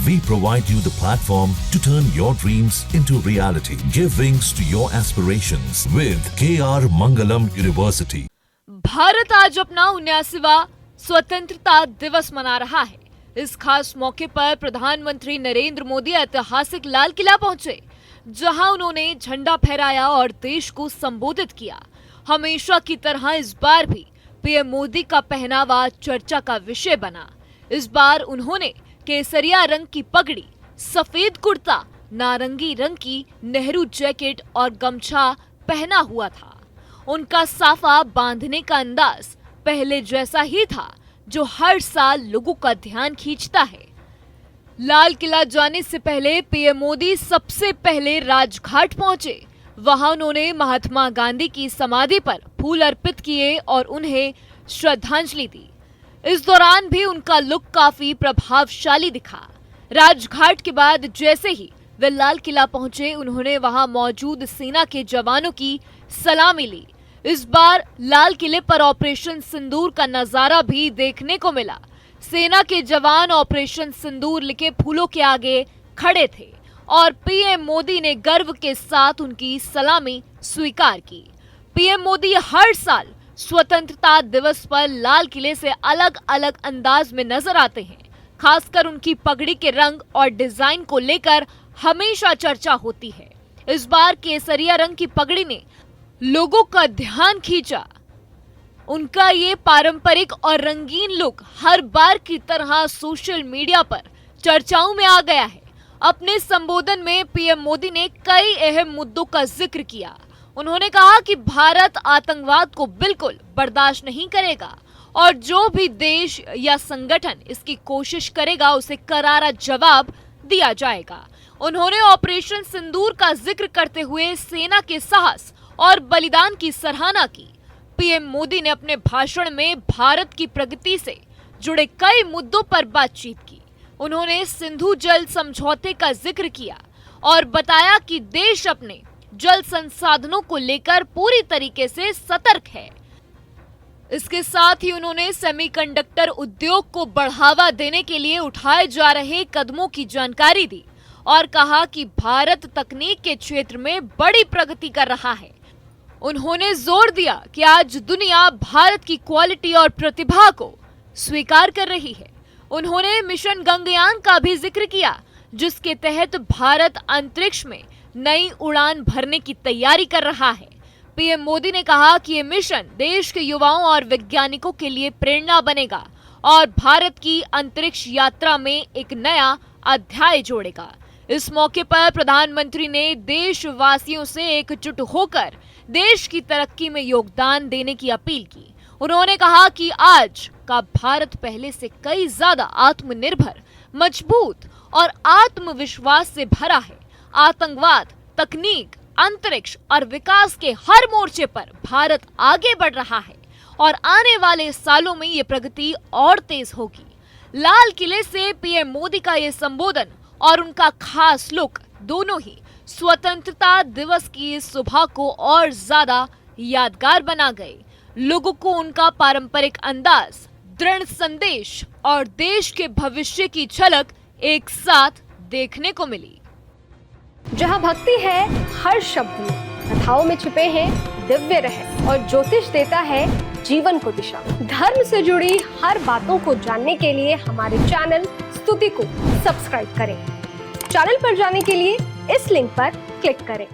We provide you the platform to turn your dreams into reality. Give wings to your aspirations with KR Mangalam University. Bharat आज अपना 79वां स्वतंत्रता दिवस मना रहा है। इस खास मौके पर प्रधानमंत्री नरेंद्र मोदी ऐतिहासिक लाल किला पहुंचे, जहां उन्होंने झंडा फहराया और देश को संबोधित किया। हमेशा की तरह इस बार भी पीएम मोदी का पहनावा चर्चा का विषय बना। इस बार उन्होंने केसरिया रंग की पगड़ी, सफेद कुर्ता, नारंगी रंग की नेहरू जैकेट और गमछा पहना हुआ था। उनका साफा बांधने का अंदाज पहले जैसा ही था, जो हर साल लोगों का ध्यान खींचता है। लाल किला जाने से पहले पीएम मोदी सबसे पहले राजघाट पहुंचे। वहां उन्होंने महात्मा गांधी की समाधि पर फूल अर्पित किए और उन्हें श्रद्धांजलि दी। इस दौरान भी उनका लुक काफी प्रभावशाली दिखा। राजघाट के बाद जैसे ही वे लाल किला पहुंचे, उन्होंने वहां मौजूद सेना के जवानों की सलामी ली। इस बार लाल किले पर ऑपरेशन सिंदूर का नजारा भी देखने को मिला। सेना के जवान ऑपरेशन सिंदूर लिखे फूलों के आगे खड़े थे और पीएम मोदी ने गर्व के साथ उनकी सलामी स्वीकार की। पीएम मोदी हर साल स्वतंत्रता दिवस पर लाल किले से अलग अलग अंदाज में नजर आते हैं। खासकर उनकी पगड़ी के रंग और डिजाइन को लेकर हमेशा चर्चा होती है। इस बार केसरिया रंग की पगड़ी ने लोगों का ध्यान खींचा। उनका ये पारंपरिक और रंगीन लुक हर बार की तरह सोशल मीडिया पर चर्चाओं में आ गया है। अपने संबोधन में पीएम मोदी ने कई अहम मुद्दों का जिक्र किया। उन्होंने कहा कि भारत आतंकवाद को बिल्कुल बर्दाश्त नहीं करेगा और जो भी देश या संगठन इसकी कोशिश करेगा, उसे करारा जवाब दिया जाएगा। उन्होंने ऑपरेशन सिंदूर का जिक्र करते हुए सेना के साहस और बलिदान की सराहना की। पीएम मोदी ने अपने भाषण में भारत की प्रगति से जुड़े कई मुद्दों पर बातचीत की। उन्होंने सिंधु जल समझौते का जिक्र किया और बताया कि देश अपने जल संसाधनों को लेकर पूरी तरीके से सतर्क है। इसके साथ ही उन्होंने सेमीकंडक्टर उद्योग को बढ़ावा देने के लिए उठाए जा रहे कदमों की जानकारी दी और कहा कि भारत तकनीक के क्षेत्र में बड़ी प्रगति कर रहा है। उन्होंने जोर दिया कि आज दुनिया भारत की क्वालिटी और प्रतिभा को स्वीकार कर रही है। उन्होंने मिशन गगनयान का भी जिक्र किया, जिसके तहत भारत अंतरिक्ष में नई उड़ान भरने की तैयारी कर रहा है। पीएम मोदी ने कहा कि ये मिशन देश के युवाओं और वैज्ञानिकों के लिए प्रेरणा बनेगा और भारत की अंतरिक्ष यात्रा में एक नया अध्याय जोड़ेगा। इस मौके पर प्रधानमंत्री ने देशवासियों से एकजुट होकर देश की तरक्की में योगदान देने की अपील की। उन्होंने कहा कि आज का भारत पहले से कई ज्यादा आत्मनिर्भर, मजबूत और आत्मविश्वास से भरा है। आतंकवाद, तकनीक, अंतरिक्ष और विकास के हर मोर्चे पर भारत आगे बढ़ रहा है और आने वाले सालों में ये प्रगति और तेज होगी। लाल किले से पीएम मोदी का ये संबोधन और उनका खास लुक दोनों ही स्वतंत्रता दिवस की इस सुबह को और ज्यादा यादगार बना गए। लोगों को उनका पारंपरिक अंदाज, दृढ़ संदेश और देश के भविष्य की झलक एक साथ देखने को मिली। जहाँ भक्ति है हर शब्द में, कथाओं में छुपे हैं दिव्य रहस्य और ज्योतिष देता है जीवन को दिशा। धर्म से जुड़ी हर बातों को जानने के लिए हमारे चैनल स्तुति को सब्सक्राइब करें। चैनल पर जाने के लिए इस लिंक पर क्लिक करें।